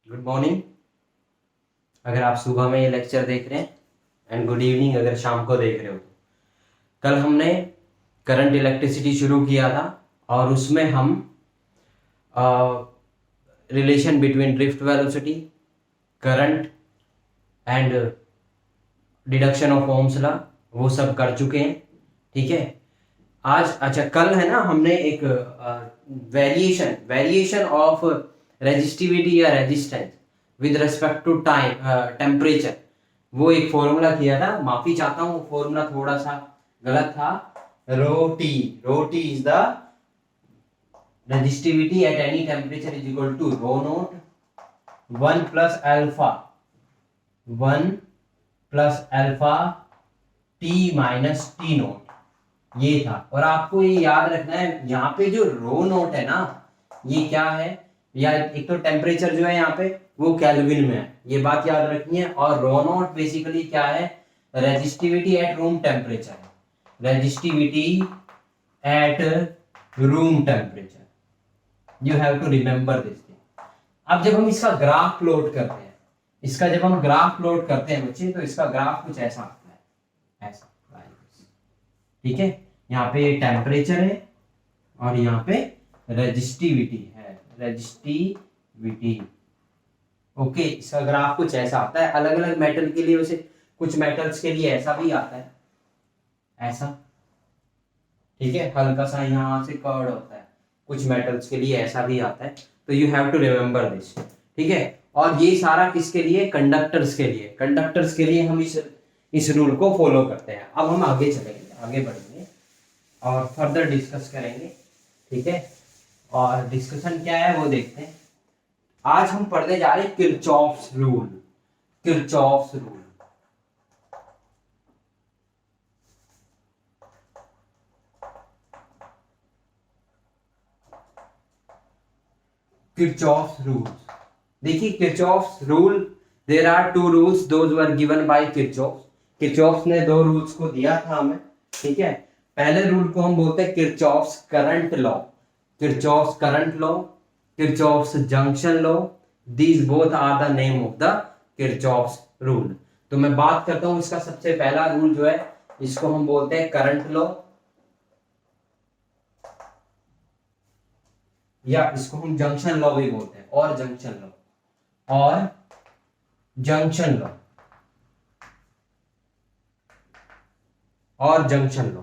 Good morning अगर आप सुबह में ये लेक्चर देख रहे हैं, एंड गुड इवनिंग अगर शाम को देख रहे हो। कल हमने करंट इलेक्ट्रिसिटी शुरू किया था और उसमें हम relation between drift velocity, current and deduction of Ohm's law वो सब कर चुके हैं। ठीक है, आज अच्छा कल है ना, हमने एक वेरिएशन ऑफ रेजिस्टिविटी या resistance with respect to time temperature, वो एक फॉर्मूला किया था। माफी चाहता हूँ, फॉर्मूला थोड़ा सा गलत था। Rho T is the resistivity at any temperature is equal to rho naught 1 plus alpha T minus T naught, ये था। और आपको ये याद रखना है, यहाँ पे जो रो नोट है ना, ये क्या है, या एक तो टेम्परेचर जो है यहाँ पे वो केल्विन में है, ये बात याद रखनी है। और रो नोट बेसिकली क्या है, रेजिस्टिविटी एट रूम टेम्परेचर है, resistivity at room temperature. You have to remember this thing. अब जब हम इसका ग्राफ प्लॉट करते हैं, जब हम ग्राफ प्लॉट करते हैं बच्चे, तो इसका ग्राफ कुछ ऐसा आता है, ऐसा। ठीक है, यहाँ पे टेम्परेचर है और यहाँ पे रेजिस्टिविटी है, रेजिस्टिविटी। ओके, इसका ग्राफ कुछ ऐसा आता है। अलग अलग मेटल के लिए, वैसे कुछ मेटल्स के लिए ऐसा भी आता है, ऐसा। ठीक है, हल्का सा यहाँ से कर्व होता है, कुछ मेटल्स के लिए ऐसा भी आता है। तो you have to remember this. ठीक है, और ये सारा किसके लिए, कंडक्टर्स के लिए। कंडक्टर्स के लिए हम इस रूल को फॉलो करते हैं। अब हम आगे चलेंगे, आगे बढ़ेंगे और फर्दर डिस्कस करेंगे। ठीक है, और डिस्कशन क्या है वो देखते हैं। आज हम पढ़ने जा रहे हैं Kirchhoff's rule. Kirchhoff's rule, Kirchhoff's rules. देखिए Kirchhoff's rule, there are two rules, those were given by Kirchhoff. Kirchhoff ने दो रूल्स को दिया था हमें। ठीक है, पहले रूल को हम बोलते हैं Kirchhoff's current law, Kirchhoff's current law, Kirchhoff's junction law. These both are the name of the Kirchhoff's rule. तो मैं बात करता हूं इसका सबसे पहला रूल जो है, इसको हम बोलते हैं करंट लॉ, या इसको हम जंक्शन लॉ भी बोलते हैं, और जंक्शन लॉ, और जंक्शन लॉ, और जंक्शन लॉ।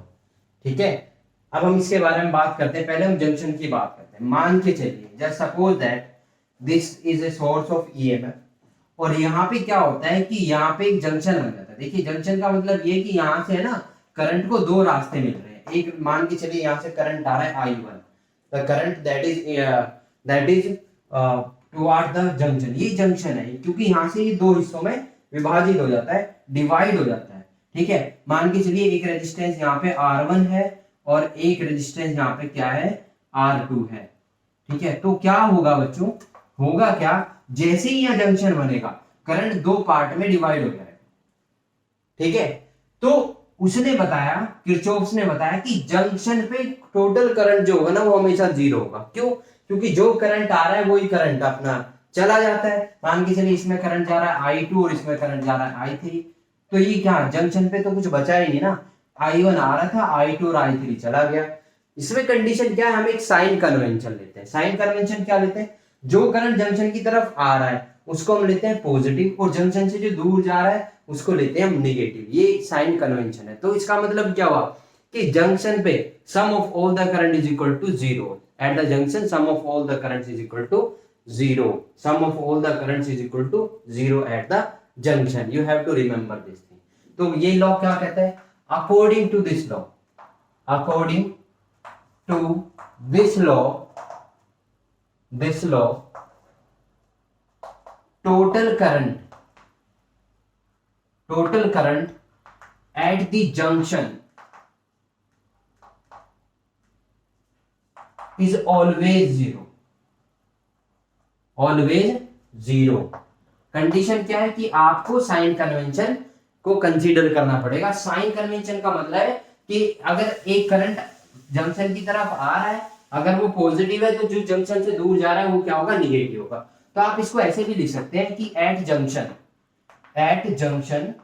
ठीक है, अब हम इसके बारे में बात करते हैं। पहले हम जंक्शन की बात करते हैं। मान के चलिए, just suppose that this is a source of EMF, और यहाँ पे क्या होता है कि यहाँ पे एक जंक्शन बन जाता है। देखिए जंक्शन का मतलब ये कि यहाँ से है ना, करंट को दो रास्ते मिल रहे हैं। एक मान के चलिए यहाँ से करंट आ रहा है I1, the current that is toward the junction. ये जंक्शन है क्योंकि यहाँ से ये दो हिस्सों में विभाजित हो जाता है, डिवाइड हो जाता है। ठीक है, मान के चलिए एक रेजिस्टेंस यहाँ पे R1 है और एक रेजिस्टेंस यहाँ पे क्या है, R2 है। ठीक है, तो क्या होगा बच्चों, होगा क्या, जैसे ही यहाँ जंक्शन बनेगा, करंट दो पार्ट में डिवाइड हो जाएगा। ठीक है, तो उसने बताया, किरचॉफ ने बताया कि जंक्शन पे टोटल करंट जो होगा ना, वो हमेशा जीरो होगा। क्यों, क्योंकि जो करंट आ रहा है वही करंट अपना चला जाता है। मान के चलिए इसमें करंट जा रहा है I2 और इसमें करंट जा रहा है I3, तो ये क्या, जंक्शन पे तो कुछ बचा ही नहीं ना। I1 आ रहा था, I2 और I3 चला गया। इसमें कंडीशन क्या है, हम एक साइन कन्वेंशन लेते हैं। साइन कन्वेंशन क्या लेते हैं, जो करंट जंक्शन की तरफ आ रहा है उसको हम लेते हैं पॉजिटिव, और जंक्शन से जो दूर जा रहा है उसको लेते हैं हम नेगेटिव। ये साइन कन्वेंशन है। तो इसका मतलब क्या हुआ कि जंक्शन पे sum of all the current is equal to zero. At the junction sum of all the current is equal to zero, sum of all the current is equal to zero at the junction. You have to remember this thing. तो ये law क्या कहता है, according to this law, according to this law total current at the junction is always zero, always zero। Condition क्या है कि आपको sign convention को कंसीडर करना पड़ेगा। साइन कन्वेंशन का मतलब है कि अगर एक करंट जंक्शन की तरफ आ रहा है, अगर वो पॉजिटिव है तो जो जंक्शन से दूर जा रहा है वो क्या होगा, निगेटिव होगा। तो आप इसको ऐसे भी लिख सकते हैं कि at junction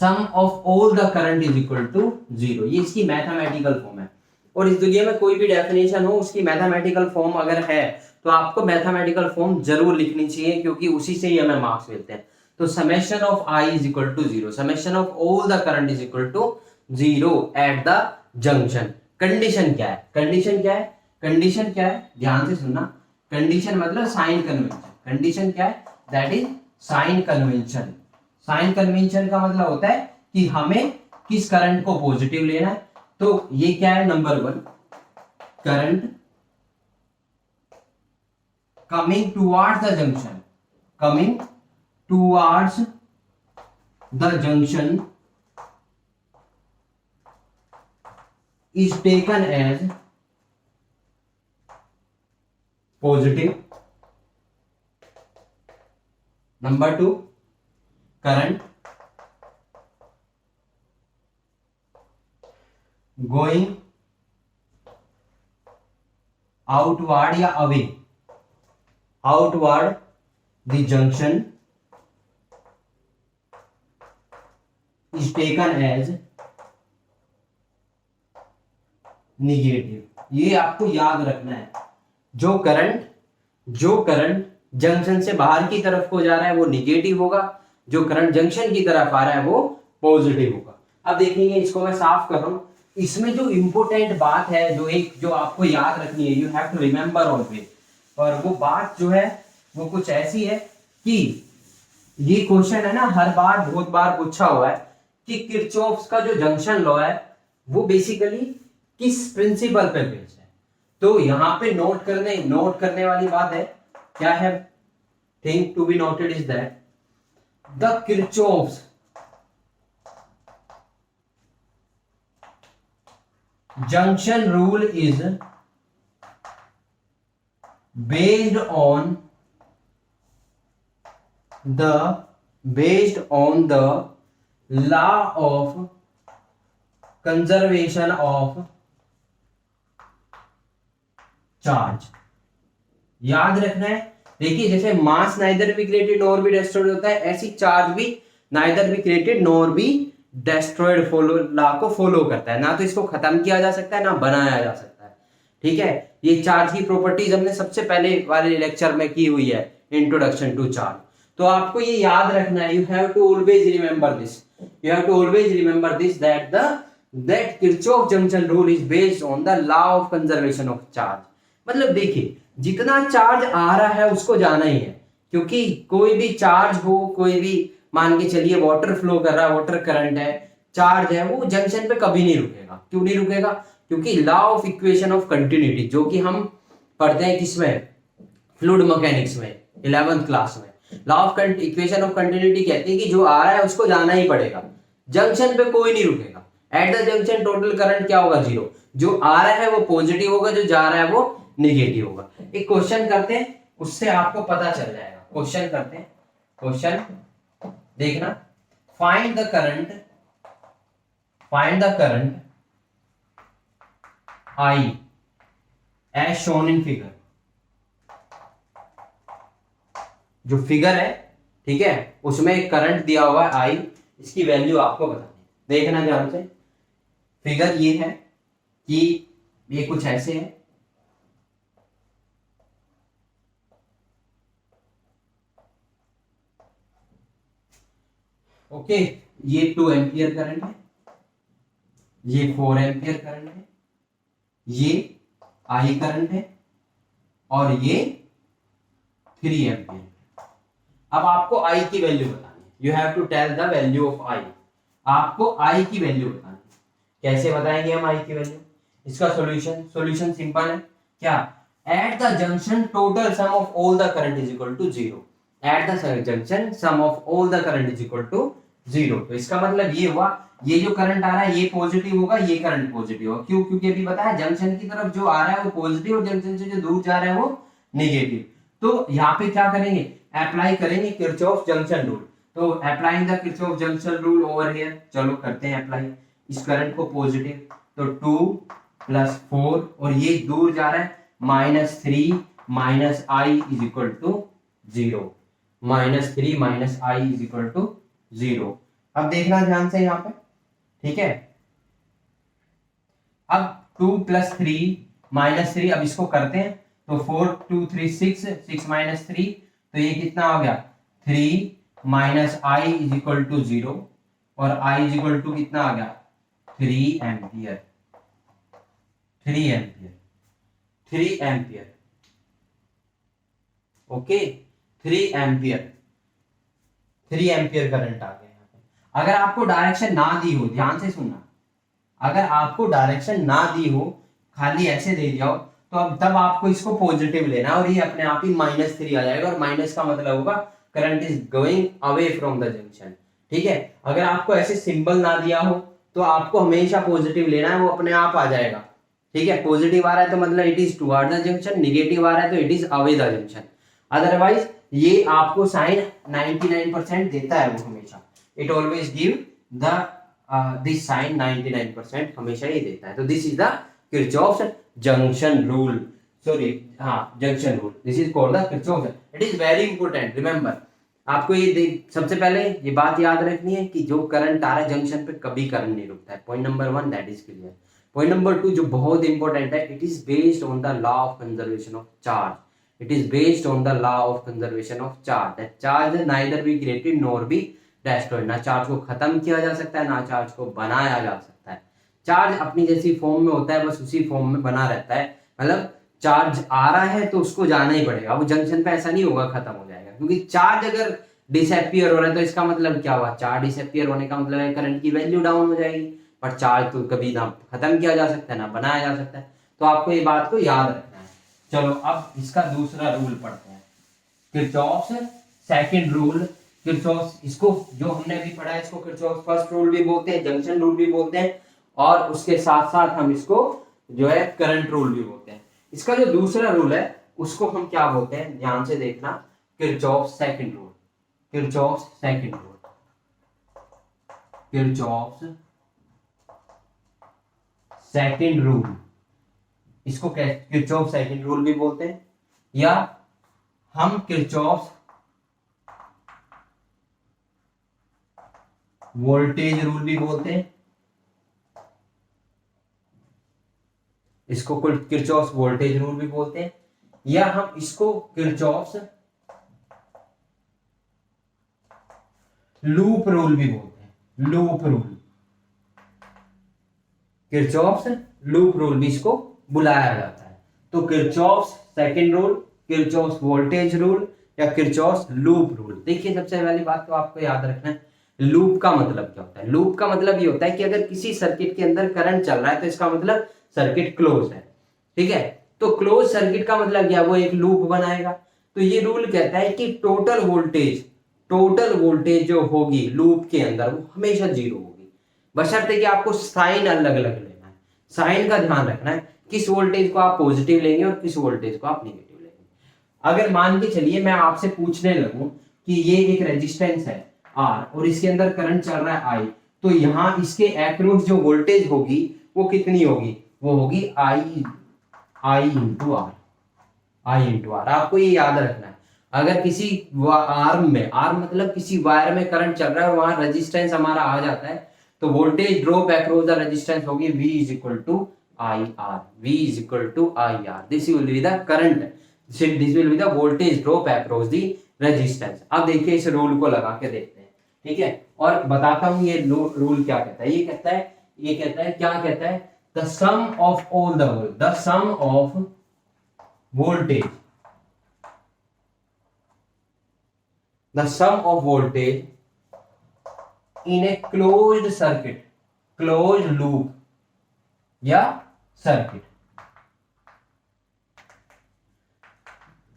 sum of all the current is equal to 0। ये इसकी मैथमेटिकल फॉर्म है। और इस दुनिया में कोई भी डेफिनेशन हो, उसकी मैथमेटिकल फॉर्म अगर है तो आपको मैथमेटिकल फॉर्म जरूर लिखनी चाहिए, क्योंकि उसी से ही हमें मार्क्स मिलते हैं। तो summation of I is equal to 0, summation of all the current is equal to 0 at the junction. Condition क्या है? कंडीशन क्या है? कंडीशन क्या है? ध्यान से सुनना। कंडीशन मतलब साइन कन्वेंशन। कंडीशन क्या है? That is sign convention. Sign convention का मतलब होता है कि हमें किस करंट को पॉजिटिव लेना है। तो ये क्या है? Number 1, current coming towards the junction, coming towards the junction is taken as positive. Number 2, current going outward या away, outward the junction is taken as negative. ये आपको याद रखना है। जो करंट जंक्शन से बाहर की तरफ को जा रहा है वो निगेटिव होगा, जो करंट जंक्शन की तरफ आ रहा है वो पॉजिटिव होगा। अब देखेंगे, इसको मैं साफ कर रहा हूं। इसमें जो इंपॉर्टेंट बात है, जो आपको याद रखनी है, you have to remember always, और वो बात जो है वो कुछ ऐसी है कि ये क्वेश्चन है ना, हर बार बहुत बार पूछा हुआ है कि किरचॉफ्स का जो जंक्शन लॉ है वो बेसिकली किस प्रिंसिपल पे बेस्ड है। तो यहां पे नोट करने वाली बात है, क्या है? Thing to be noted is that the Kirchhoff's junction rule is based on the law of conservation of charge. याद रखना है। देखिए, जैसे mass neither be created nor be destroyed होता है, ऐसी चार्ज भी neither be created nor be destroyed follow law को फॉलो करता है। ना तो इसको खत्म किया जा सकता है, ना बनाया जा सकता है। ठीक है, ये चार्ज की प्रॉपर्टीज हमने सबसे पहले वाले लेक्चर में की हुई है, इंट्रोडक्शन टू चार्ज। तो आपको ये याद रखना है, you have to always remember this, you have to always remember this, that Kirchhoff junction rule is based on the law of conservation of charge। मतलब देखिए, जितना चार्ज आ रहा है उसको जाना ही है, क्योंकि कोई भी चार्ज हो, कोई भी मान के चलिए वाटर फ्लो कर रहा है, वाटर करंट है, चार्ज है, वो जंक्शन पे कभी नहीं रुकेगा। क्यों नहीं रुकेगा? क्योंकि law of equation of continuity, जो कि हम पढ़ते हैं किसमें? फ्लूइड मैकेनिक्स में 11th क्लास में। Law of equation of continuity कहती है कि जो आ रहा है उसको जाना ही पड़ेगा, जंक्शन पे कोई नहीं रुकेगा। Eight the junction total current क्या होगा? 0। जो आ रहा है वो पॉजिटिव होगा, जो जा रहा है वो निगेटिव होगा। एक क्वेश्चन करते हैं, उससे आपको पता चल जाएगा। क्वेश्चन करते हैं, क्वेश्चन देखना। Find the current I as shown in figure. जो फिगर है, ठीक है, उसमें एक करंट दिया हुआ है आई, इसकी वैल्यू आपको बतानी। देखना ध्यान से। फिगर ये है कि ये कुछ ऐसे है, ओके। ये 2 एम्पियर करंट है, ये 4 एम्पियर करंट है, ये आई करंट है, और ये 3 एम्पियर। अब आपको आई की वैल्यू बतानी है। You have to tell the value of I. आपको आई की वैल्यू बतानी है। कैसे बताएंगे हम आई की वैल्यू? इसका सॉल्यूशन सिंपल है। क्या? At the junction total sum of all the current is equal to 0। At the junction sum of all the current is equal to 0। तो इसका मतलब ये हुआ, ये जो करंट आ रहा है ये पॉजिटिव होगा, ये करंट पॉजिटिव होगा। क्यों? क्योंकि अभी बताया जंक्शन की तरफ जो आ रहा है वो पॉजिटिव, और जंक्शन से जो दूर जा रहा है वो नेगेटिव। तो यहाँ पे क्या करेंगे? अप्लाई करेंगे किरचॉफ जंक्शन रूल। तो applying the Kirchhoff junction rule over here, चलो करते हैं अप्लाई। इस करंट को पॉजिटिव, तो 2 + 4, और ये दूर जा रहा है -3 minus I is equal to 0, -3 minus I is equal to 0। अब देखना ध्यान से यहाँ पे, ठीक है। अब 2 + 3 -3, अब इसको करते हैं तो 4 2 3 6, 6 - 3, तो ये कितना हो गया 3 minus I is equal to 0, और आई इज इक्वल टू कितना आ गया 3 ampere, 3 ampere, 3 ampere, okay 3 ampere, 3 ampere current आ गया यहाँ पे। अगर आपको डायरेक्शन ना दी हो, ध्यान से सुनना, अगर आपको डायरेक्शन ना दी हो, खाली ऐसे दे दिया हो, तो अब तब आपको इसको पॉजिटिव लेना है, और ये अपने आप ही -3 आ जाएगा, और माइनस का मतलब होगा current is going away from the junction, ठीक है। अगर आपको ऐसे सिंबल ना दिया हो तो आपको हमेशा पॉजिटिव लेना है, वो अपने आप आ जाएगा, ठीक है। पॉजिटिव आ रहा है तो मतलब it is toward the junction, negative आ रहा है तो it is away the junction. Otherwise ये आपको साइन 99% देता है, वो हमेशा, it always give the this sign 99% हमेशा ही देता है। तो this is the Kirchhoff's junction rule, sorry हाँ junction rule, this is called the Kirchhoff's, it is very important, remember. आपको ये सबसे पहले ये बात याद रखनी है कि जो करंट आ रहा है जंक्शन पे कभी करंट नहीं रुकता है, point number 1 that is clear. Point number 2 जो बहुत इंपॉर्टेंट है, it is based on the law of conservation of charge, it is based on the law of conservation of charge, that charge neither be created nor be destroyed, ना charge को खत्म किया जा सकता है ना चार्ज को बनाया जा सकता है। चार्ज अपनी जैसी फॉर्म में होता है, बस उसी फॉर्म में बना रहता है, मतलब चार्ज आ रहा है तो उसको जाना ही पड़ेगा, वो जंक्शन पे ऐसा नहीं होगा खत्म हो जाएगा, क्योंकि चार्ज अगर डिसअपियर हो रहा है तो इसका मतलब क्या हुआ, चार्ज डिसअपियर होने का मतलब है करंट की वैल्यू डाउन हो जाएगी, पर चार्ज तो कभी ना खत्म किया जा सकता है ना बनाया जा सकता है, तो आपको ये बात को याद रखना है। चलो अब इसका दूसरा रूल पढ़ते हैं, किरचॉफ्स सेकंड रूल। किरचॉफ्स, इसको जो हमने अभी पढ़ा है इसको किरचॉफ्स फर्स्ट रूल भी बोलते हैं, जंक्शन रूल भी बोलते हैं, और उसके साथ साथ हम इसको जो है करंट रूल भी बोलते हैं। इसका जो दूसरा रूल है उसको हम क्या बोलते हैं, ध्यान से देखना, Kirchhoff's second rule, Kirchhoff's second rule, Kirchhoff's second rule, इसको किरचॉफ सेकंड रूल भी बोलते हैं, या हम किरचॉफ वोल्टेज रूल भी बोलते हैं, इसको किरचॉफ वोल्टेज रूल भी बोलते हैं, या हम इसको किरचॉफ लूप रूल भी बोलते हैं, loop rule, Kirchhoff loop rule भी इसको बुलाया जाता है। तो Kirchhoff's second rule, Kirchhoff's voltage rule, या किरचॉफ्स लूप रूल। देखिए सबसे पहली बात तो आपको याद रखना है, लूप का मतलब क्या होता है। लूप का मतलब ये होता है कि अगर किसी सर्किट के अंदर करंट चल रहा है तो इसका मतलब सर्किट क्लोज है, ठीक है। तो क्लोज सर्किट का मतलब क्या, वो एक लूप बनाएगा। तो ये रूल कहता है कि टोटल वोल्टेज जो होगी लूप के अंदर वो हमेशा 0 होगी, बशर्ते कि आपको साइन अलग अलग लेना है, साइन का ध्यान रखना है, किस वोल्टेज को आप पॉजिटिव लेंगे और किस वोल्टेज को आप नेगेटिव लेंगे। अगर मान के चलिए मैं आपसे पूछने लगूं कि ये एक रेजिस्टेंस है R और इसके अंदर करंट चल रहा है I, तो यहाँ इसके एक्रॉस जो वोल्टेज होगी वो कितनी होगी, वो होगी I into R, I into R। आपको ये याद रखना है, अगर किसी आर्म में, आर्म मतलब किसी वायर में करंट चल रहा है और वहां रेजिस्टेंस हमारा आ जाता है, तो voltage drop across the resistance होगी V is equal to IR, V is equal to IR, this will be the current, this will be the voltage drop across the resistance। अब देखिए इस रूल को लगा के देखते हैं, ठीक है, और बताता हूं ये रूल क्या कहता है। ये कहता है क्या कहता है, the sum of all the sum of voltage, the sum of voltage in a closed circuit, closed loop या circuit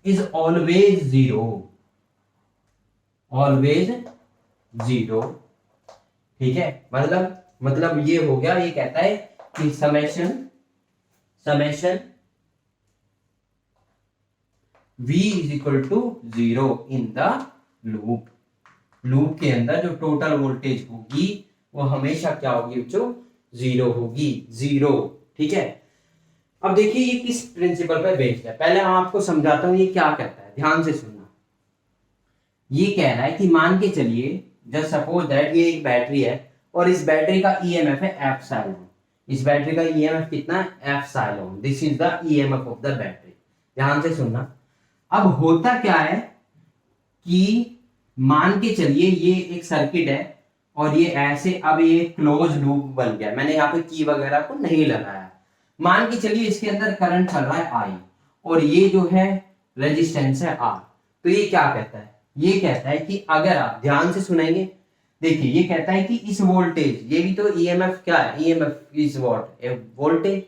is always zero, ठीक है। मतलब ये हो गया, ये कहता है कि summation V is equal to 0 in the loop के अंदर जो टोटल वोल्टेज होगी वो हमेशा क्या होगी बच्चों, 0 होगी, 0, ठीक है। अब देखिए ये किस प्रिंसिपल पे बेस्ड है, पहले हम आपको समझाता हूँ ये क्या कहता है, ध्यान से सुनना। ये कह रहा है कि मान के चलिए जस्ट सपोज दैट ये एक बैटरी है और इस बैटरी का ईएमएफ है एप्सिलॉन। इस बैटरी का ईएमएफ कितना है, epsilon. This is the EMF of the battery. ध्यान से सुनना। अब होता क्या है कि मान के चलिए ये एक सर्किट है और ये ऐसे, अब ये क्लोज लूप बन गया, मैंने यहाँ पे की वगैरह को नहीं लगाया। मान के चलिए इसके अंदर करंट चल रहा है आई और ये जो है रेजिस्टेंस है आर। तो ये क्या कहता है, ये कहता है कि अगर आप ध्यान से सुनेंगे, देखिए ये कहता है कि इस वोल्टेज, ये भी तो ईएमएफ क्या है, EMF is what, A voltage.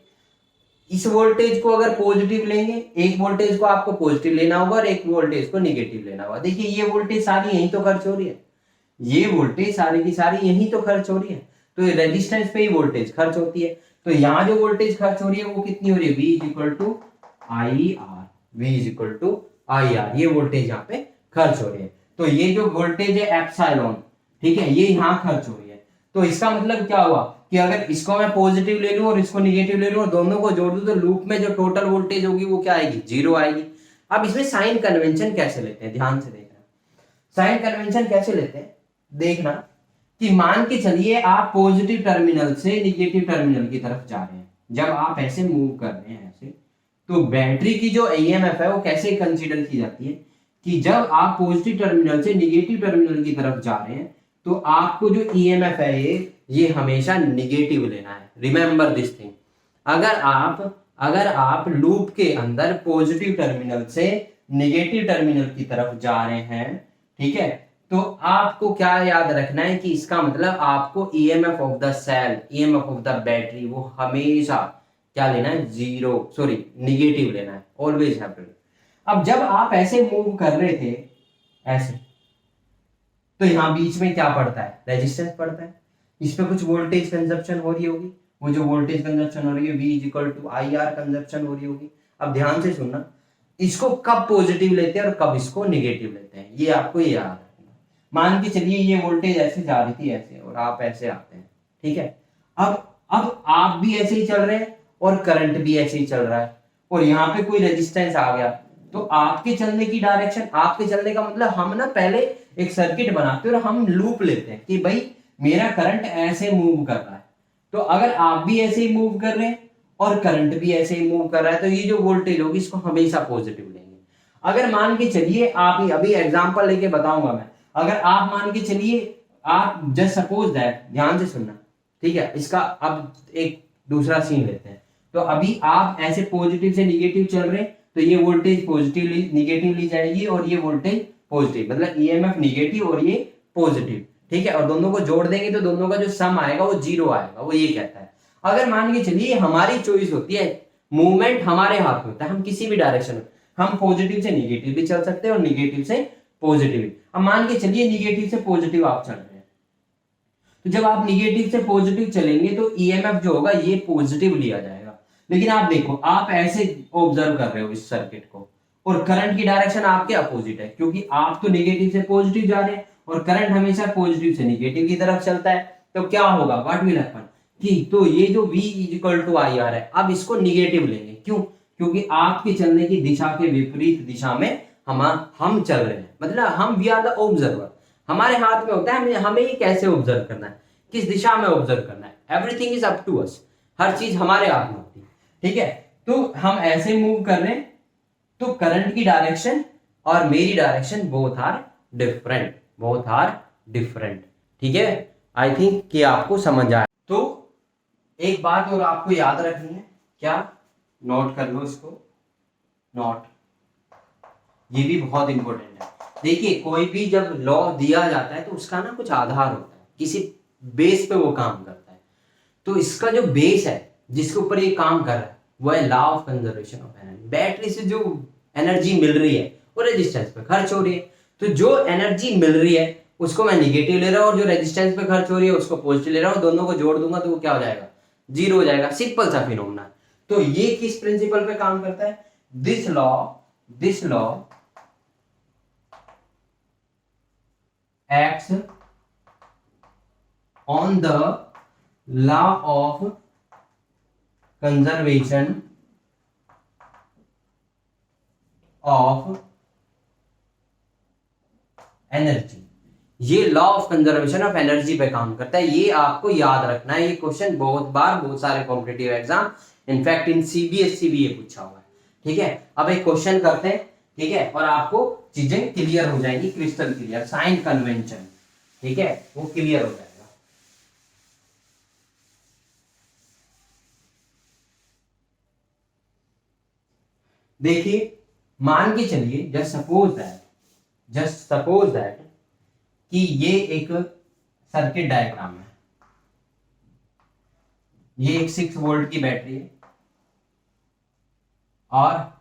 इस वोल्टेज को अगर पॉजिटिव लेंगे, एक वोल्टेज को आपको पॉजिटिव लेना होगा और एक वोल्टेज को निगेटिव लेना होगा। देखिए ये वोल्टेज सारी यहीं तो खर्च हो रही है, ये वोल्टेज सारी की सारी यहीं तो खर्च हो रही है, तो रेजिस्टेंस पे ही वोल्टेज खर्च होती है। तो यहाँ जो वोल्टेज खर्च हो रही है वो कितनी हो रही है, V is equal to I R, V is equal to I R, ये वोल्टेज यहाँ पे खर्च हो रही है। तो ये जो वोल्टेज है एप्सिलॉन, ठीक है, ये यहाँ खर्च हो रही है। तो इसका मतलब क्या हुआ कि अगर इसको मैं पॉजिटिव ले लूं और इसको निगेटिव ले लूं और दोनों को जोड़ दूं तो लूप में जो टोटल वोल्टेज होगी वो क्या आएगी, जीरो आएगी। अब इसमें साइन कन्वेंशन कैसे लेते हैं, ध्यान से देखना। साइन कन्वेंशन कैसे लेते हैं, देखना कि मान के चलिए आप पॉजिटिव टर्मिनल से निगेटिव टर्मिनल की तरफ जा रहे हैं, जब आप ऐसे मूव कर रहे हैं ऐसे, तो बैटरी की जो ईएमएफ है वो कैसे कंसीडर की जाती है कि जब आप पॉजिटिव टर्मिनल से निगेटिव टर्मिनल की तरफ जा रहे हैं तो आपको जो ईएमएफ है ये हमेशा निगेटिव लेना है। Remember this thing. अगर आप लूप के अंदर पॉजिटिव टर्मिनल से निगेटिव टर्मिनल की तरफ जा रहे हैं, ठीक है, तो आपको क्या याद रखना है कि इसका मतलब आपको EMF of the cell, EMF of the battery वो हमेशा क्या लेना है, निगेटिव लेना है, ऑलवेज हैव टू। अब जब आप ऐसे मूव कर रहे थे ऐसे, तो यहां बीच में क्या पड़ता है, रेजिस्टेंस पड़ता है, इस पे कुछ वोल्टेज कंजप्शन हो रही होगी, वो जो वोल्टेज कंजप्शन हो रही है V is equal to I R consumption हो रही होगी। अब ध्यान से सुनना, इसको कब पॉजिटिव लेते हैं और कब इसको निगेटिव लेते हैं, ये आपको याद रखना। मान के चलिए ये वोल्टेज ऐसे जा रही थी ऐसे और आप ऐसे आते हैं, ठीक है। अब आप भी ऐसे ही चल रहे हैं और करंट भी ऐसे ही चल रहा है और यहाँ पे कोई रेजिस्टेंस आ गया, तो आपके चलने की डायरेक्शन, आपके चलने का मतलब हम ना पहले एक सर्किट बनाते हैं और हम लूप लेते हैं कि भाई मेरा करंट ऐसे मूव कर रहा है, तो अगर आप भी ऐसे ही मूव कर रहे हैं और करंट भी ऐसे ही मूव कर रहा है तो ये जो वोल्टेज होगी इसको हमेशा पॉजिटिव लेंगे। अगर मान के चलिए आप ही, अभी एग्जांपल लेके बताऊंगा मैं, अगर आप मान के चलिए आप जस्ट सपोज दैट, ध्यान से सुनना, ठीक है, इसका अब एक दूसरा सीन लेते हैं। तो अभी आप ऐसे पॉजिटिव से निगेटिव चल रहे हैं तो ये वोल्टेज पॉजिटिव निगेटिव ली जाएगी और ये वोल्टेज पॉजिटिव, मतलब ईएमएफ निगेटिव और ये पॉजिटिव, ठीक है, और दोनों को जोड़ देंगे तो दोनों का जो सम आएगा वो जीरो आएगा, वो ये कहता है। अगर मान के चलिए हमारी चॉइस होती है, मूवमेंट हमारे हाथ में होता है, हम किसी भी डायरेक्शन में, हम पॉजिटिव से निगेटिव भी चल सकते हैं और निगेटिव से पॉजिटिव भी। अब मान के चलिए निगेटिव से पॉजिटिव आप चल रहे हैं, तो जब आप निगेटिव से पॉजिटिव चलेंगे तो ईएमएफ जो होगा ये पॉजिटिव लिया जाएगा। लेकिन आप देखो, आप ऐसे ऑब्जर्व कर रहे हो इस सर्किट को और करंट की डायरेक्शन आपके अपोजिट है, क्योंकि आप तो निगेटिव से पॉजिटिव जा रहे हैं और करंट हमेशा पॉजिटिव से निगेटिव की तरफ चलता है। तो क्या होगा, व्हाट विल हैपन कि तो ये जो V is equal to I R है, अब इसको निगेटिव लेंगे, क्यों, क्योंकि आपके चलने की दिशा के विपरीत दिशा में हम चल रहे हैं, मतलब हम वी आर द ऑब्जर्वर, हमारे हाथ में होता है हमें ये कैसे ऑब्जर्व करना है, किस दिशा में ऑब्जर्व करना है, everything is up to us, हर चीज हमारे हाथ में होती है, ठीक है। तो हम ऐसे मूव कर रहे हैं तो करंट की डायरेक्शन और मेरी डायरेक्शन बोथ आर डिफरेंट, ठीक है। आई थिंक कि आपको समझ आया। तो एक बात और आपको याद रखनी है, क्या, नोट कर लो इसको, नोट, ये भी बहुत इंपॉर्टेंट है। देखिए कोई भी जब लॉ दिया जाता है तो उसका ना कुछ आधार होता है, किसी बेस पे वो काम करता है। तो इसका जो बेस है जिसके ऊपर ये काम कर रहा है वो है law of conservation of energy. Battery से जो एनर्जी मिल रही है वो रेजिस्टेंस पे खर्च हो रही है, तो जो एनर्जी मिल रही है उसको मैं निगेटिव ले रहा हूँ और जो रेजिस्टेंस पे खर्च हो रही है उसको पॉजिटिव ले रहा हूँ, दोनों को जोड़ दूंगा तो वो क्या हो जाएगा, जीरो हो जाएगा। सिंपल सा फिनोमेना। तो ये किस प्रिंसिपल पे काम करता है, this law acts on the law of conservation of energy, ये law of conservation of energy पे काम करता है। ये आपको याद रखना है, ये क्वेश्चन बहुत बार बहुत सारे competitive exam, in fact in CBSE भी ये पूछा हुआ है। ठीक है, अब एक क्वेश्चन करते हैं, ठीक है, और आपको चीजें क्लियर हो जाएंगी, क्रिस्टल क्लियर, साइन कन्वेंशन, ठीक है, वो क्लियर हो जाएगा। देखिए, मान के चलिए, जस्ट सपोज दैट कि ये एक सर्किट डायग्राम है, ये एक 6 वोल्ट की बैटरी है और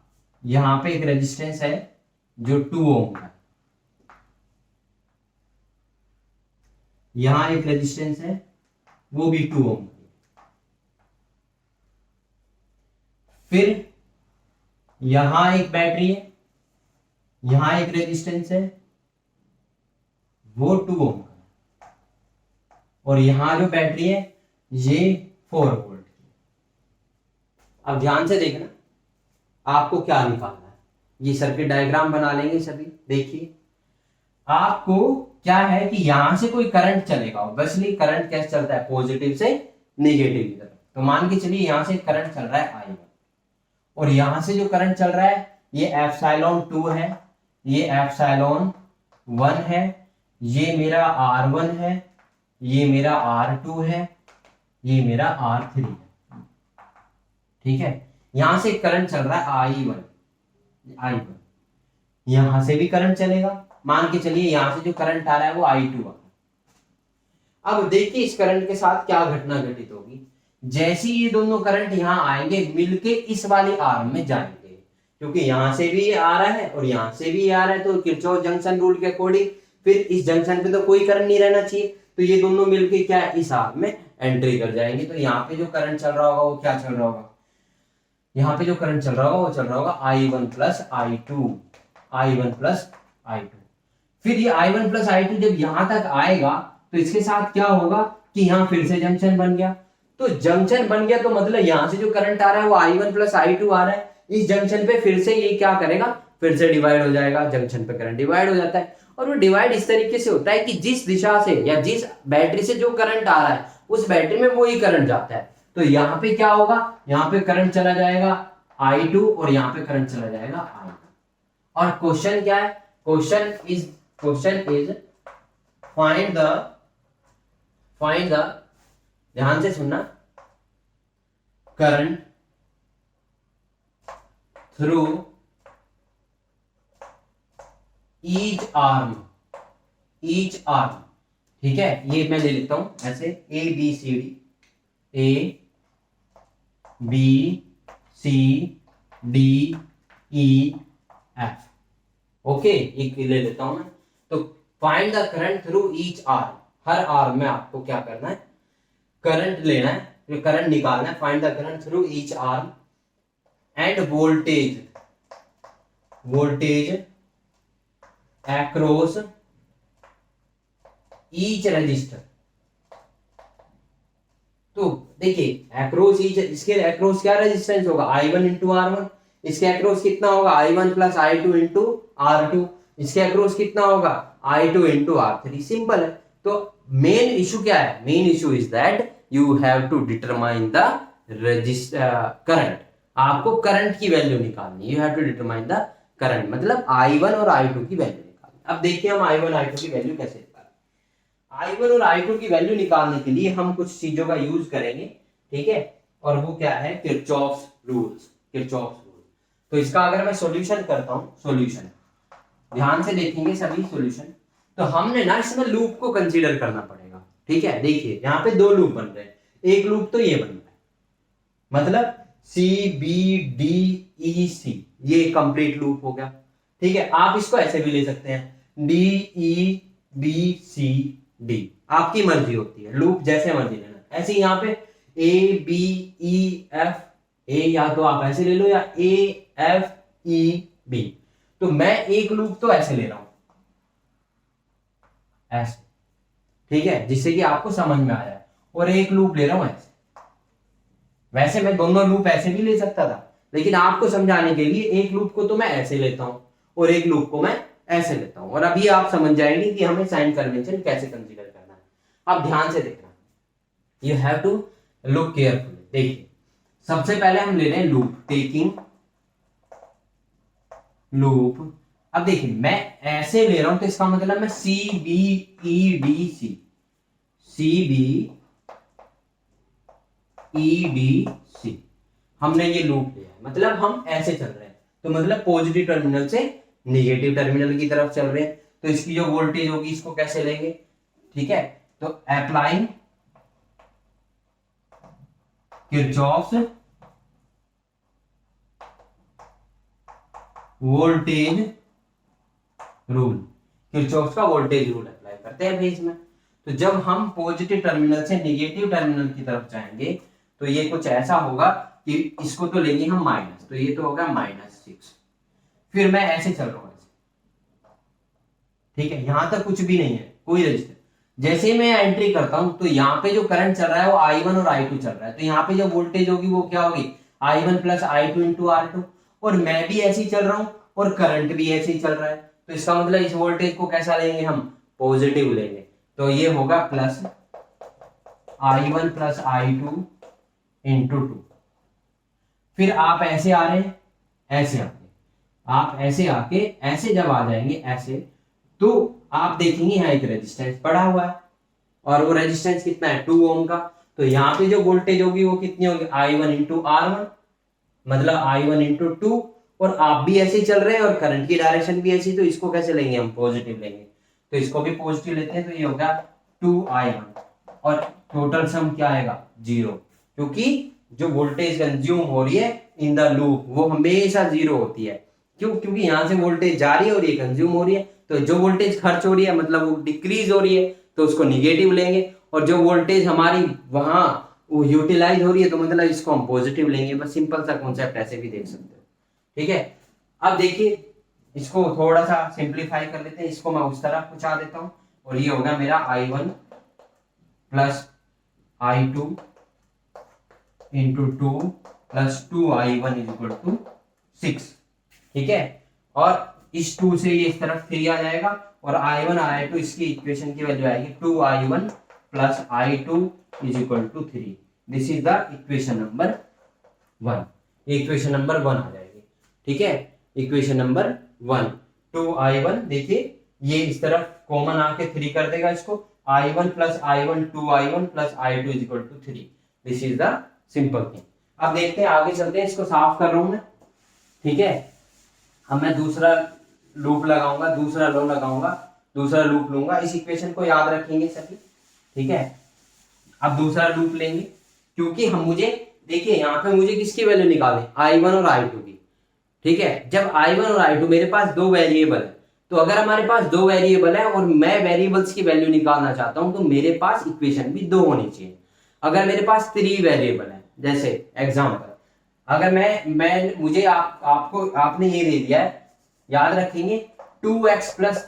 यहां पे एक रेजिस्टेंस है जो 2 ओम है, यहां एक रेजिस्टेंस है वो भी 2 ओम की, फिर यहां एक बैटरी है, यहां एक रेजिस्टेंस है वो 2 ओम का, और यहां जो बैटरी है ये 4 वोल्ट की। अब ध्यान से देखना, आपको क्या निकालना है, ये सर्किट डायग्राम बना लेंगे सभी। देखिए, आपको क्या है कि यहां से कोई करंट चलेगा, ऑब्वियसली करंट कैसे चलता है, पॉजिटिव से नेगेटिव की तरफ। तो मान के चलिए यहां से करंट चल रहा है I1, और यहां से जो करंट चल रहा है ये एप्सिलॉन 2 है, ये एप्सिलॉन 1 है, ये मेरा R1 है, ये मेरा R2 है, ये मेरा R3 है। ठीक है, यहां से करंट चल रहा है I1, यहां से भी करंट चलेगा, मान के चलिए यहां से जो करंट आ रहा है वो I2 आ रहा है। अब देखिए इस करंट के साथ क्या घटना घटित होगी, जैसे ये दोनों करंट यहां आएंगे मिलके इस वाले आर्म में जाएंगे, क्योंकि यहां से भी ये आ रहा है और यहां से भी आ रहा है, तो किरचॉफ जंक्शन रूल के अकॉर्डिंग फिर इस जंक्शन पे तो कोई करंट नहीं रहना चाहिए, तो ये दोनों मिलके क्या है, इस आर्म में एंट्री कर जाएंगे। तो यहाँ पे जो करंट चल रहा होगा वो क्या चल रहा होगा, यहाँ पे जो करंट चल रहा होगा वो चल रहा होगा I1 plus I2, I1 plus I2। फिर ये I1 प्लस I2 जब यहां तक आएगा तो इसके साथ क्या होगा कि यहां फिर से जंक्शन बन गया, तो जंक्शन बन गया तो मतलब यहां से जो करंट आ रहा है वो I1 प्लस I2 आ रहा है, इस जंक्शन पे फिर से ये क्या करेगा, फिर से डिवाइड हो जाएगा, जंक्शन पे करंट डिवाइड हो जाता है। और वो डिवाइड इस तरीके से होता है कि जिस दिशा से या जिस बैटरी से जो करंट आ रहा है उस बैटरी में वो ही करंट जाता है। तो यहाँ पे क्या होगा, यहाँ पे करंट चला जाएगा I2 और यहाँ पे करंट चला जाएगा I1। और क्वेश्चन क्या है, क्वेश्चन इज फाइंड द, ध्यान से सुनना, करंट थ्रू ईच आर्म, ठीक है, ये मैं ले लेता हूं ऐसे A B C D E F, okay, एक ले लेता हूं मैं। तो find the current through each arm, her arm में आपको क्या करना है, करंट लेना है, जो करंट निकालना है, find the current through each arm end voltage across each register. तो देखिए across each, इसके across क्या रेजिस्टेंस होगा, I1 इंटू R1, इसके across कितना होगा I1 plus I2 into R2, इसके across कितना होगा I2 इंटू R3, सिंपल है। तो मेन इशू क्या है, main issue is that you have to determine the current, आपको करंट की वैल्यू निकालनी, you have to determine the current, मतलब I1 और I2 की वैल्यू। अब देखिए हम I1 I2 की वैल्यू कैसे निकालें। I1 और I2 की वैल्यू निकालने के लिए हम कुछ चीजों का यूज करेंगे, ठीक है, और वो क्या है, किरचॉफ्स रूल्स। तो इसका अगर मैं सॉल्यूशन करता हूं, सॉल्यूशन ध्यान से देखेंगे सभी सॉल्यूशन, तो हमने ना इसमें लूप को कंसीडर करना पड़ेगा। ठीक है, देखिए यहाँ पे 2 लूप बन रहे हैं, एक लूप तो ये बन रहा है, मतलब CBDEC, ये कंप्लीट लूप हो गया। ठीक है, आप इसको ऐसे भी ले सकते हैं DEBCD, आपकी मर्जी होती है, लूप जैसे मर्जी लेना। ऐसे यहाँ पे ABEF, ए या तो आप ऐसे ले लो या AFEB, तो मैं एक लूप तो ऐसे ले रहा हूं, ऐसे, ठीक है, जिससे कि आपको समझ में आ जाए, और एक लूप ले रहा हूं ऐसे। वैसे मैं दोनों लूप ऐसे भी ले सकता था, लेकिन आपको समझाने के लिए एक लूप को तो मैं ऐसे लेता हूं और एक लूप को मैं ऐसे लेता हूं, और अभी आप समझ जाएंगे कि हमें साइन कन्वेंशन कैसे कंसीडर करना है। अब ध्यान से देखना, you have to look carefully. देखिए सबसे पहले हम ले रहे हैं लूप, टेकिंग लूप। अब देखिए मैं ऐसे ले रहा हूं तो इसका मतलब मैं C B E D C, C B E D C हमने ये लूप लिया है, मतलब हम ऐसे चल रहे हैं, तो मतलब पॉजिटिव टर्मिनल से नेगेटिव टर्मिनल की तरफ चल रहे हैं, तो इसकी जो वोल्टेज होगी इसको कैसे लेंगे, ठीक है, तो applying Kirchhoff's voltage rule, Kirchhoff's का वोल्टेज रूल अप्लाई करते हैं बेस में। तो जब हम पॉजिटिव टर्मिनल से नेगेटिव टर्मिनल की तरफ जाएंगे तो ये कुछ ऐसा होगा कि इसको तो लेंगे हम माइनस, तो ये तो होगा -6। फिर मैं ऐसे चल रहा हूं ऐसे, ठीक है, यहां तक कुछ भी नहीं है, कोई रजिस्टर। जैसे ही मैं एंट्री करता हूं तो यहाँ पे जो करंट चल रहा है वो I1 और I2 चल रहा है, तो यहाँ पे जो वोल्टेज होगी वो क्या होगी, I1 plus I2 into R2। और मैं भी ऐसे ही चल रहा हूं और करंट भी ऐसे ही चल रहा है, तो इसका मतलब इस वोल्टेज को कैसा लेंगे हम, पॉजिटिव लेंगे, तो ये होगा plus I1 plus I2 into 2। फिर आप ऐसे आ रहे हैं, ऐसे आके आप ऐसे आके ऐसे जब आ जाएंगे ऐसे, तो आप देखेंगे यहाँ एक रेजिस्टेंस पड़ा हुआ है, और वो रेजिस्टेंस कितना है, 2 ओम का। तो यहाँ पे जो वोल्टेज होगी वो कितनी होगी, I1 इंटू R1, मतलब I1 इंटू 2। और आप भी ऐसे ही चल रहे हैं और करंट की डायरेक्शन भी ऐसी, तो इसको कैसे लेंगे हम, पॉजिटिव लेंगे, तो इसको भी पॉजिटिव लेते हैं, तो ये होगा 2I1 और टोटल सम क्या आएगा, 0, क्योंकि जो वोल्टेज कंज्यूम हो रही है इन द लूप वो हमेशा 0 होती है। क्यों, क्योंकि यहां से वोल्टेज जा रही है और ये कंज्यूम हो रही है, तो जो वोल्टेज खर्च हो रही है मतलब वो डिक्रीज हो रही है, तो उसको निगेटिव लेंगे, और जो वोल्टेज हमारी वहां वो यूटिलाइज हो रही है तो मतलब इसको हम पॉजिटिव लेंगे। बस सिंपल सा कॉन्सेप्ट ऐसे भी देख सकते हो, ठीक है। अब देखिए इसको थोड़ा सा सिंप्लीफाई कर लेते हैं, इसको मैं उस तरह पहुंचा देता हूं, और ये होगा मेरा I1 plus I2 into 2 plus 2I1 is equal to 6, ठीक है। और इस 2 से ये इस तरफ 3 आ जाएगा, और I1 और I2 इसकी इक्वेशन की वैल्यू आएगी 2I1 plus I2 is equal to 3। This is the equation number 1, equation number 1 आ जाएगी, ठीक है। इक्वेशन नंबर 1 2I1, देखिए ये इस तरफ कॉमन आके 3 कर देगा इसको, I1 plus I1 2I1 plus I2 is equal to 3। This is the simple thing. अब देखते हैं, आगे चलते हैं, इसको साफ कर रहा हूं मैं, ठीक है। अब मैं दूसरा लूप लगाऊंगा, दूसरा लो लगाऊंगा, दूसरा लूप लूंगा, इस इक्वेशन को याद रखेंगे सभी, ठीक है। अब दूसरा लूप लेंगे, क्योंकि हम मुझे देखिए यहाँ पे मुझे किसकी वैल्यू निकाले, I1 और I2 की, ठीक है। जब I1 और I2 मेरे पास दो वेरिएबल है, तो अगर हमारे पास दो वेरिएबल है और मैं वेरिएबल्स की वैल्यू निकालना चाहता हूं, तो मेरे पास इक्वेशन भी दो होनी चाहिए। अगर मेरे पास 3 वेरिएबल है, जैसे एग्जांपल, अगर मैं मुझे आपको आपने ये दे दिया है, याद रखेंगे 2x plus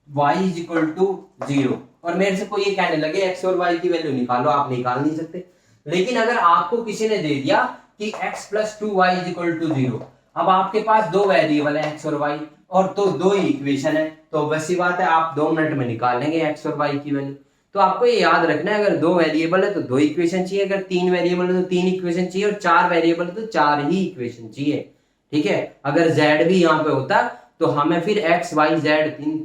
y is equal to 0, और मेरे से कोई ये कहने लगे x और y की वैल्यू निकालो, आप निकाल नहीं सकते। लेकिन अगर आपको किसी ने दे दिया कि x plus 2y is equal to 0, अब आपके पास दो वेरिएबल है x और y, और तो दो ही इक्वेशन है, तो वैसी बात है आप 2 मिनट में निकाल लेंगे x और y की वैल्यू। तो आपको ये याद रखना है, अगर दो वेरिएबल है तो दो इक्वेशन चाहिए, अगर 3 वेरिएबल है तो 3 इक्वेशन चाहिए, और 4 वेरिएबल है तो 4 ही इक्वेशन चाहिए, ठीक है। अगर z भी यहाँ पे होता तो हमें फिर x y z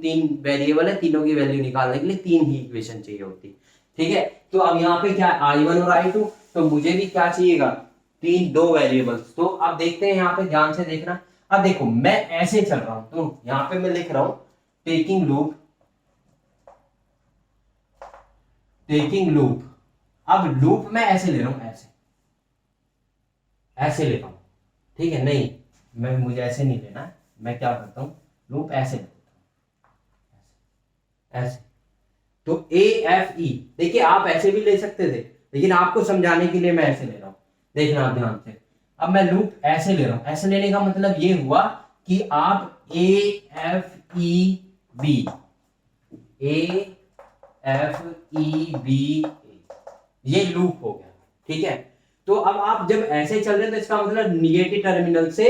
तीन वेरिएबल है, तीनों की वैल्यू निकालने के लिए 3 ही इक्वेशन चाहिए होती, ठीक है। तो अब यहाँ पे क्या I1 और I2, तो मुझे भी क्या चाहिएगा, दो वेरिएबल्स। तो अब देखते हैं, यहाँ पे ध्यान से देखना। अब देखो मैं ऐसे चल रहा हूं, तो यहाँ पे मैं लिख रहा हूं टेकिंग लूप, टेकिंग लूप। अब लूप मैं ऐसे ले रहा हूं, ऐसे लेता हूं, ठीक है। नहीं, मुझे ऐसे नहीं लेना, मैं क्या करता हूं, लूप ऐसे लेता हूं, ऐसे। तो AFE, देखिए आप ऐसे भी ले सकते थे, लेकिन आपको समझाने के लिए मैं ऐसे ले रहा हूं, देखना आप ध्यान से। अब मैं लूप ऐसे ले रहा हूं, ऐसे लेने का मतलब ये हुआ कि आप AFEB, ये लूप हो गया, ठीक है। तो अब आप जब ऐसे चल रहे हैं तो इसका मतलब निगेटिव टर्मिनल से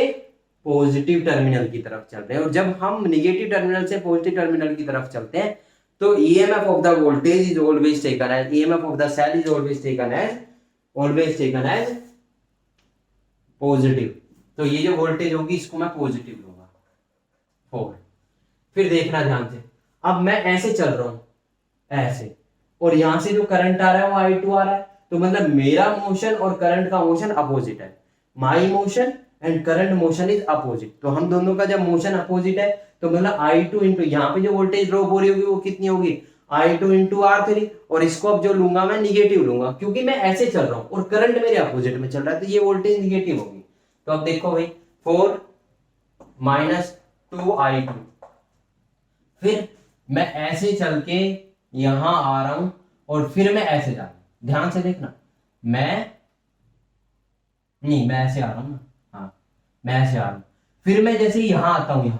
पॉजिटिव टर्मिनल की तरफ चल रहे हैं, और जब हम निगेटिव टर्मिनल से पॉजिटिव टर्मिनल की तरफ चलते हैं तो EMF of the voltage is always taken as, EMF of the cell is always taken as positive. तो ये जो वोल्टेज होगी इसको मैं पॉजिटिव लूंगा, फॉरवर्ड। फिर देखना ध्यान से, अब मैं ऐसे चल रहा हूं ऐसे, और यहां से जो करंट आ रहा है वो I2 आ रहा है, तो मतलब मेरा मोशन और करंट का मोशन अपोजिट है। My motion and current motion is opposite, तो हम दोनों का जब मोशन अपोजिट है तो मतलब I2 इंटू यहाँ पे जो वोल्टेज ड्रॉप हो रही होगी वो कितनी होगी, I2 इंटू R3, और इसको अब जो लूंगा मैं निगेटिव लूंगा क्योंकि मैं ऐसे चल रहा हूं और करंट मेरे अपोजिट में चल रहा है, तो ये वोल्टेज निगेटिव होगी। तो अब देखो भाई 4 माइनस 2I2, फिर मैं ऐसे चल के यहां आ रहा हूं और फिर मैं ऐसे जा रहा हूं, ध्यान से देखना, मैं ऐसे आ रहा हूं ना, हाँ मैं ऐसे आ रहा हूं, फिर मैं जैसे यहां आता हूं,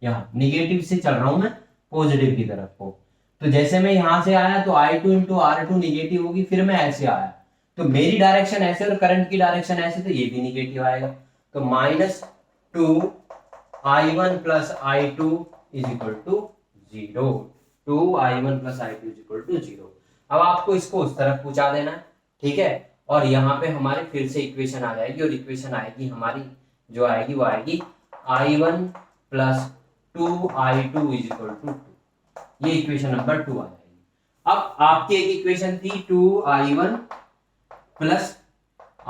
यहाँ निगेटिव से चल रहा हूं मैं पॉजिटिव की तरफ को, तो जैसे मैं यहां से आया तो I2 इंटू R2 निगेटिव होगी, फिर मैं ऐसे आया तो मेरी डायरेक्शन ऐसे और करंट की डायरेक्शन ऐसे, तो ये भी निगेटिव आएगा, तो -2I1 plus I2 is equal to 0, 2I1 plus I2 is equal to 0। अब आपको इसको उस तरफ पहुंचा देना है, ठीक है, और यहाँ पे हमारे फिर से इक्वेशन आ जाएगी, और इक्वेशन आएगी हमारी जो आएगी वो आएगी I1 plus 2I2 is equal to 2, ये इक्वेशन नंबर 2 आ जाएगी। अब आपकी एक इक्वेशन थी 2I1 plus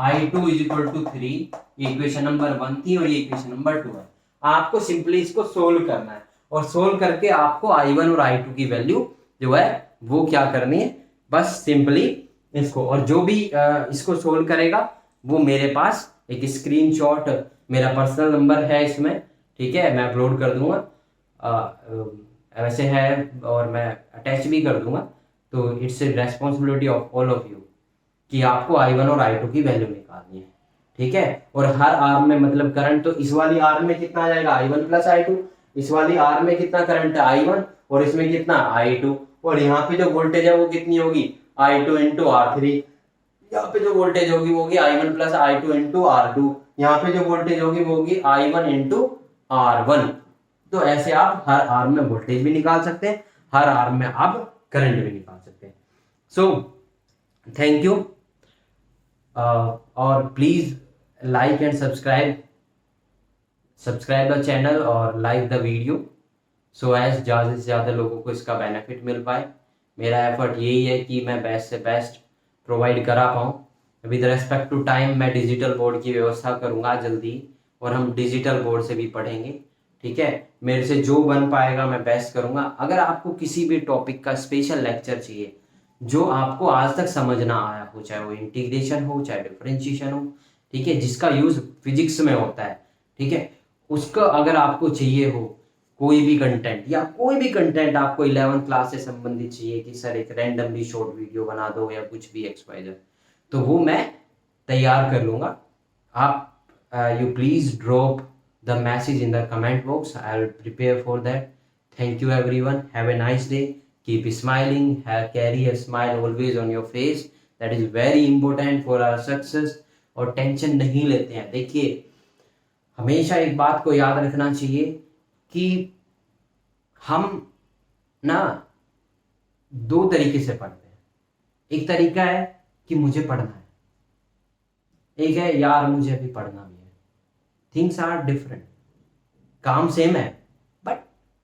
I2 is equal to 3, ये इक्वेशन नंबर 1 थी और ये इक्वेशन नंबर 2 है। आपको सिंपली इसको सोल्व करना है, और सोल्व करके आपको I1 और I2 की वैल्यू जो है वो क्या करनी है, बस सिंपली इसको, और जो भी इसको सोल्व करेगा वो मेरे पास एक स्क्रीनशॉट, मेरा पर्सनल नंबर है इसमें, ठीक है, मैं अपलोड कर दूंगा, वैसे है और मैं अटैच भी कर दूंगा, तो it's responsibility of all of you कि आपको I1 और I2 की वैल्यू निकालनी है, ठीक है। और हर आर्म में मतलब करंट, तो इस वाली आर्म में कितना आ जाएगा I1 प्लस I2, इस वाली आर्म में कितना करंट है I1, और इसमें कितना I2, और यहाँ पे जो वोल्टेज है वो कितनी होगी I2 इंटू R3, यहाँ पे जो वोल्टेज होगी वो होगी I1 plus I2 into R2, यहाँ पे जो वोल्टेज होगी वो होगी I1 इंटू R1। तो ऐसे आप हर आर्म में वोल्टेज भी निकाल सकते हैं, हर आर्म में आप करंट भी निकाल सकते हैं। सो थैंक यू, और please like and subscribe the channel और like the video, so as ज़्यादा से ज़्यादा लोगों को इसका बेनिफिट मिल पाए। मेरा एफर्ट यही है कि मैं बेस्ट से बेस्ट प्रोवाइड करा पाऊँ। विद रेस्पेक्ट टू टाइम मैं डिजिटल बोर्ड की व्यवस्था करूँगा जल्दी, और हम डिजिटल बोर्ड से भी पढ़ेंगे, ठीक है। मेरे से जो बन पाएगा मैं बेस्ट करूँगा। अगर आपको किसी भी टॉपिक का स्पेशल लेक्चर चाहिए जो आपको आज तक समझ ना आया हो, चाहे वो इंटीग्रेशन हो चाहे डिफरेंशिएशन हो, ठीक है, जिसका यूज फिजिक्स में होता है, ठीक है, उसका अगर आपको चाहिए हो कोई भी कंटेंट, या कोई भी कंटेंट आपको 11th क्लास से संबंधित चाहिए कि सर एक रैंडमली शॉर्ट वीडियो बना दो या कुछ भी XYZ, तो वो मैं तैयार कर लूँगा। आप you please drop the message in the comment box, I will prepare for that. Thank you everyone. Have a nice day. Keep smiling. Carry a smile always on your face. That is very important for our success. और tension नहीं लेते हैं। देखिए, हमेशा एक बात को याद रखना चाहिए कि हम ना दो तरीके से पढ़ते हैं। एक तरीका है कि मुझे पढ़ना है, एक है यार मुझे अभी पढ़ना भी है। Things are different. काम सेम है बट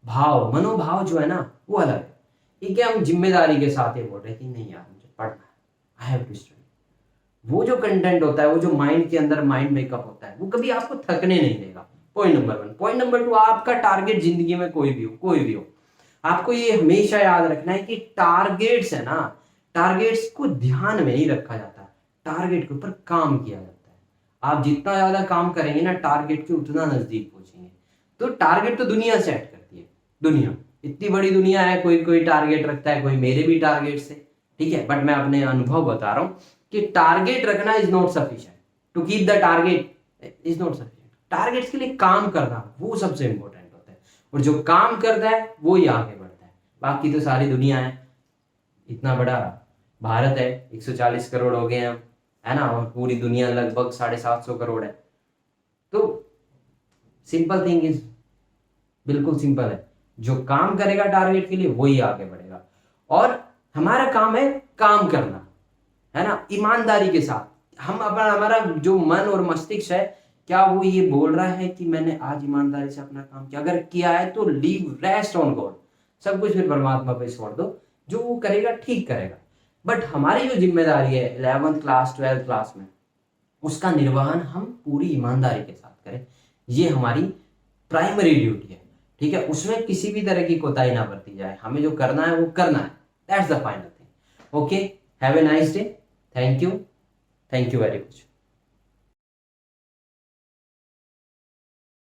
भाव, मनोभाव जो है ना वो अलग है। ठीक है, हम जिम्मेदारी के साथ ये बोल रहे हैं कि नहीं यार मुझे पढ़ना है, आई हैव टू स्टडी। वो जो कंटेंट होता है, वो जो माइंड के अंदर माइंड मेकअप होता है, वो कभी आपको थकने नहीं देगा। Point number 1। पॉइंट नंबर 2, आपका टारगेट जिंदगी में कोई भी हो, आपको ये हमेशा याद रखना है कि टारगेट्स है ना, टारगेट्स को ध्यान में नहीं रखा जाता, टारगेट के ऊपर काम किया जाता है। आप जितना ज्यादा काम करेंगे ना टारगेट के, उतना नजदीक पहुंचेंगे। तो टारगेट तो दुनिया सेट करती है। दुनिया इतनी बड़ी दुनिया है, कोई कोई टारगेट रखता है, कोई मेरे भी टारगेट्स है, ठीक है, बट मैं अपने अनुभव बता रहा हूं कि टारगेट रखना is not sufficient. To keep the target is not sufficient. Targets के लिए काम करना वो सबसे इंपॉर्टेंट होता है, और जो काम करता है वो ही आगे बढ़ता है। बाकी तो सारी दुनिया है, इतना बड़ा भारत है, 140 करोड़ हो गए हैं हम, है ना, और पूरी दुनिया लगभग 750 करोड़ है। तो सिंपल थिंग इज, बिल्कुल सिंपल है, जो काम करेगा टारगेट के लिए वही आगे बढ़ेगा। और हमारा काम है काम करना, है ना, ईमानदारी के साथ। हम अपना, हमारा जो मन और मस्तिष्क है, क्या वो ये बोल रहा है कि मैंने आज ईमानदारी से अपना काम किया? अगर किया है तो लीव रेस्ट ऑन गॉड, सब कुछ फिर परमात्मा पे छोड़ दो, जो वो करेगा ठीक करेगा। बट हमारी जो जिम्मेदारी है 11th क्लास 12th क्लास में, उसका निर्वहन हम पूरी ईमानदारी के साथ करें, ये हमारी प्राइमरी ड्यूटी है। ठीक है, उसमें किसी भी तरह की कोताही ना बरती जाए, हमें जो करना है वो करना है, that's the final thing. Okay, have a nice day, thank you very much.